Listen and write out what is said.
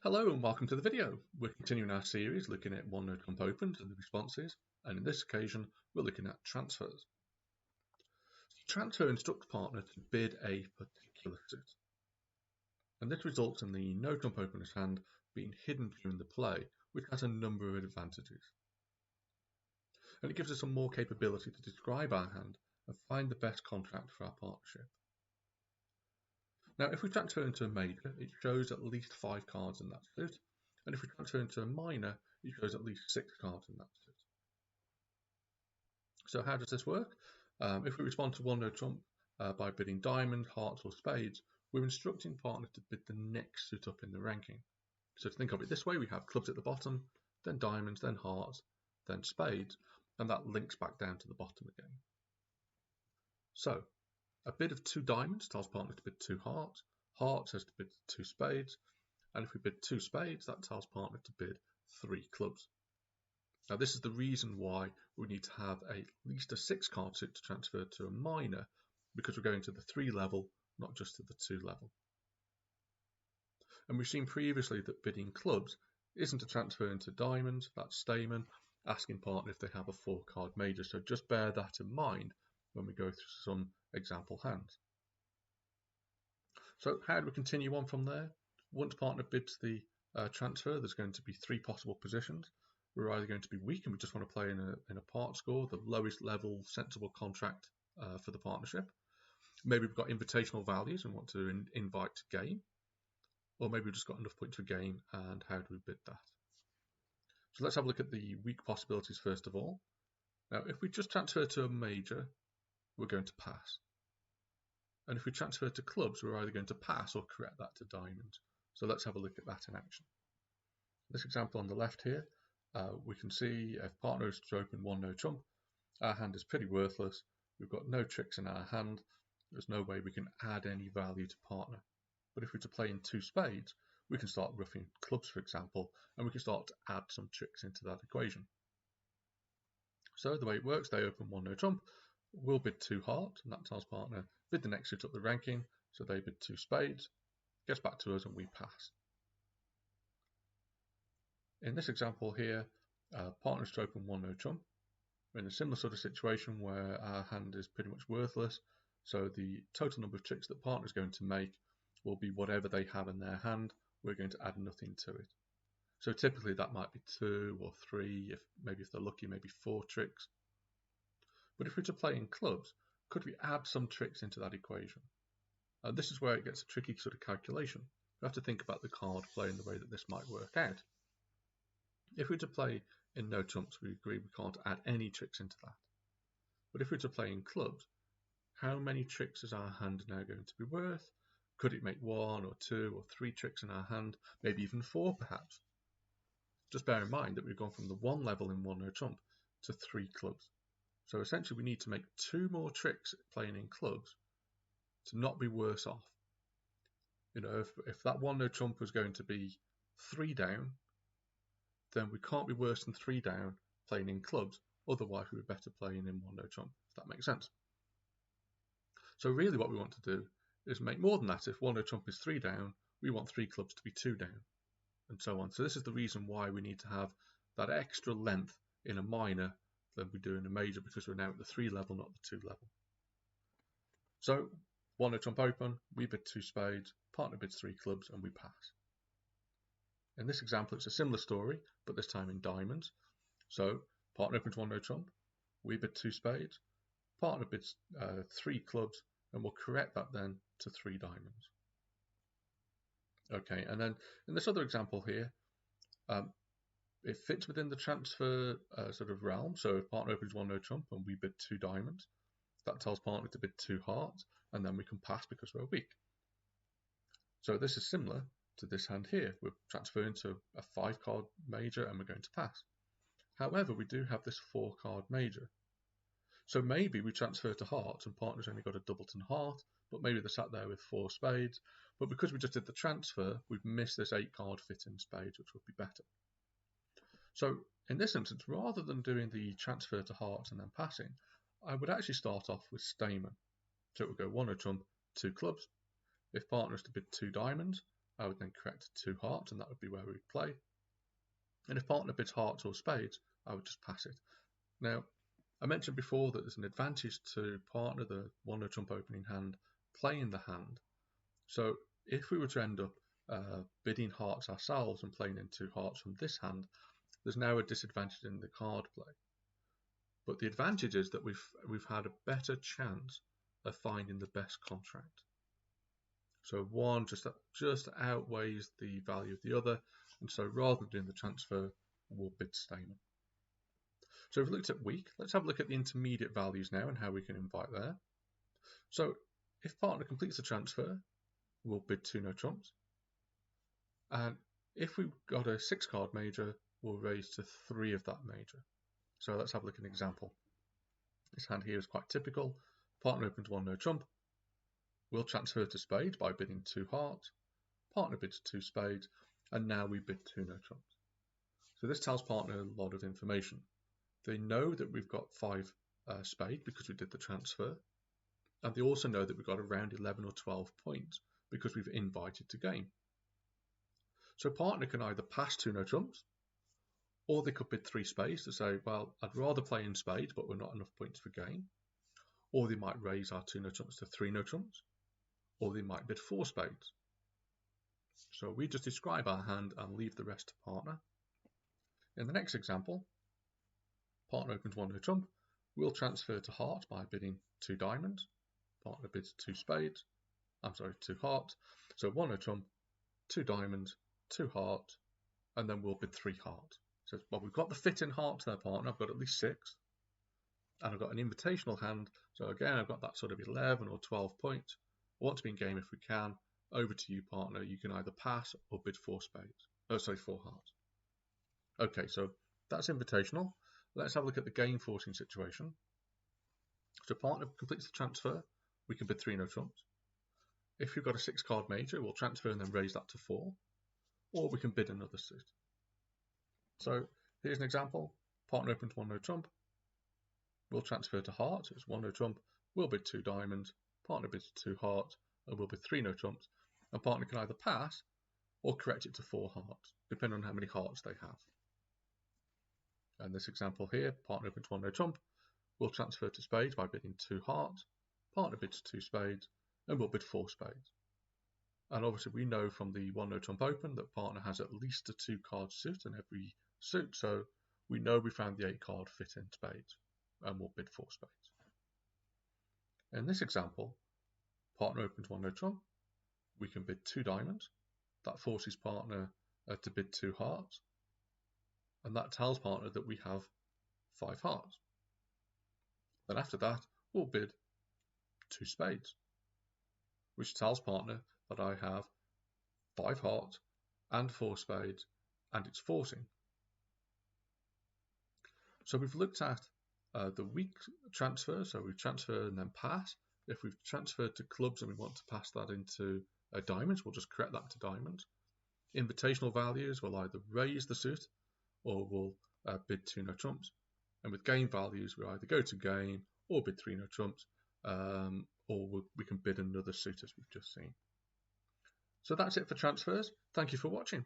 Hello and welcome to the video. We're continuing our series looking at OneNote Trump opens and the responses, and in this occasion we're looking at transfers. So transfer instructs partner to bid a particular suit, and this results in the no trump opener's hand being hidden during the play, which has a number of advantages. And it gives us some more capability to describe our hand and find the best contract for our partnership. Now, if we transfer into a major, it shows at least 5 cards in that suit, and if we transfer into a minor, it shows at least 6 cards in that suit. So how does this work? If we respond to OneNote Trump by bidding diamonds, hearts, or spades, we're instructing partner to bid the next suit up in the ranking. So to think of it this way, we have clubs at the bottom, then diamonds, then hearts, then spades, and that links back down to the bottom again. So a bid of 2 diamonds tells partner to bid 2 hearts, hearts says to bid 2 spades, and if we bid 2 spades, that tells partner to bid 3 clubs. Now this is the reason why we need to have at least a 6 card suit to transfer to a minor, because we're going to the 3 level, not just to the 2 level. And we've seen previously that bidding clubs isn't a transfer into diamonds, that's Stayman, asking partner if they have a 4 card major, so just bear that in mind when we go through some example hands. So how do we continue on from there? Once partner bids the transfer, there's going to be 3 possible positions. We're either going to be weak and we just want to play in a part score, the lowest level sensible contract for the partnership. Maybe we've got invitational values and want to invite to game, or maybe we've just got enough points for game, and how do we bid that? So let's have a look at the weak possibilities first of all. Now if we just transfer to a major, we're going to pass. And if we transfer to clubs, we're either going to pass or correct that to diamonds. So let's have a look at that in action. This example on the left here, we can see if partner is to open OneNote Trump, our hand is pretty worthless. We've got no tricks in our hand. There's no way we can add any value to partner. But if we're to play in 2 spades, we can start ruffing clubs, for example, and we can start to add some tricks into that equation. So the way it works, they open OneNote Trump, we'll bid 2 hearts, and that tells partner bid the next suit up the ranking, so they bid 2 spades, gets back to us, and we pass. In this example here, partner is to open OneNote Trump. We're in a similar sort of situation where our hand is pretty much worthless, so the total number of tricks that partner is going to make will be whatever they have in their hand. We're going to add nothing to it. So typically that might be 2 or 3, if they're lucky, maybe 4 tricks. But if we're to play in clubs, could we add some tricks into that equation? This is where it gets a tricky sort of calculation. We have to think about the card play in the way that this might work out. If we're to play in no trumps, we agree we can't add any tricks into that. But if we're to play in clubs, how many tricks is our hand now going to be worth? Could it make 1 or 2 or 3 tricks in our hand, maybe even 4 perhaps? Just bear in mind that we've gone from the 1 level in OneNote Trump to 3 clubs. So essentially we need to make 2 more tricks playing in clubs to not be worse off. You know, if that OneNote Trump was going to be 3 down, then we can't be worse than 3 down playing in clubs, otherwise we'd be better playing in OneNote Trump, if that makes sense. So really what we want to do is make more than that. If OneNote Trump is 3 down, we want 3 clubs to be 2 down, and so on. So this is the reason why we need to have that extra length in a minor than we do in a major, because we're now at the 3 level, not the 2 level. So OneNote Trump open, we bid 2 spades, partner bids 3 clubs, and we pass. In this example, it's a similar story, but this time in diamonds. So partner opens OneNote Trump, we bid 2 spades, partner bids 3 clubs, and we'll correct that then to 3 diamonds. Okay, and then in this other example here, it fits within the transfer sort of realm. So if partner opens OneNote Trump and we bid 2 diamonds, that tells partner to bid 2 hearts, and then we can pass because we're weak. So this is similar to this hand here. We're transferring to a 5 card major and we're going to pass. However, we do have this 4 card major. So maybe we transfer to hearts and partner's only got a doubleton heart, but maybe they're sat there with 4 spades. But because we just did the transfer, we've missed this 8 card fit in spades, which would be better. So in this instance, rather than doing the transfer to hearts and then passing, I would actually start off with Stayman. So it would go OneNote Trump, 2 clubs. If partner is to bid 2 diamonds, I would then correct to hearts, and that would be where we'd play. And if partner bids hearts or spades, I would just pass it. Now, I mentioned before that there's an advantage to partner, the one-no trump opening hand, playing the hand. So if we were to end up bidding hearts ourselves and playing into hearts from this hand, there's now a disadvantage in the card play. But the advantage is that we've had a better chance of finding the best contract. So one just outweighs the value of the other, and so rather than doing the transfer, we'll bid Stayman. So we've looked at weak. Let's have a look at the intermediate values now and how we can invite there. So if partner completes the transfer, we'll bid 2 no trumps. And if we've got a 6-card major, we'll raise to 3 of that major. So let's have a look at an example. This hand here is quite typical. Partner opens 1 no trump. We'll transfer to spades by bidding 2 hearts. Partner bids 2 spades, and now we bid 2 no trumps. So this tells partner a lot of information. They know that we've got 5 spades because we did the transfer, and they also know that we've got around 11 or 12 points because we've invited to game. So partner can either pass 2 no trumps, or they could bid 3 spades to say, well, I'd rather play in spades, but we're not enough points for game. Or they might raise our 2 no trumps to 3 no trumps, or they might bid 4 spades. So we just describe our hand and leave the rest to partner. In the next example, partner opens 1 no trump. We'll transfer to hearts by bidding 2 diamonds. Partner bids 2 spades. 2 hearts. So 1 no trump, 2 diamonds, 2 hearts, and then we'll bid 3 hearts. So, well, we've got the fit in hearts there, partner. I've got at least 6. And I've got an invitational hand. So again, I've got that sort of 11 or 12 points. I want to be in game if we can. Over to you, partner. You can either pass or bid 4 spades. 4 hearts. Okay, so that's invitational. Let's have a look at the game forcing situation. So partner completes the transfer. We can bid 3 no trumps. If you've got a 6-card major, we'll transfer and then raise that to 4. Or we can bid another suit. So here's an example. Partner opens 1 no trump. We'll transfer to hearts. It's 1 no trump. We'll bid 2 diamonds. Partner bids 2 hearts. And we'll bid 3 no trumps. And partner can either pass or correct it to 4 hearts, depending on how many hearts they have. And this example here, partner opens 1 no trump. We'll transfer to spades by bidding 2 hearts. Partner bids 2 spades. And we'll bid 4 spades. And obviously we know from the 1 no trump open that partner has at least a 2-card suit in every suit, so we know we found the 8-card fit in spades, and we'll bid 4 spades. In this example, partner opens 1 no trump. We can bid 2 diamonds. That forces partner to bid 2 hearts, and that tells partner that we have 5 hearts. Then after that, we'll bid 2 spades, which tells partner that I have 5 hearts and 4 spades, and it's forcing. So we've looked at the weak transfer, so we transfer and then pass. If we've transferred to clubs and we want to pass that into diamonds, we'll just correct that to diamonds. Invitational values will either raise the suit or we'll bid 2 no trumps. And with game values, we either go to game or bid 3 no trumps, or we can bid another suit as we've just seen. So that's it for transfers. Thank you for watching.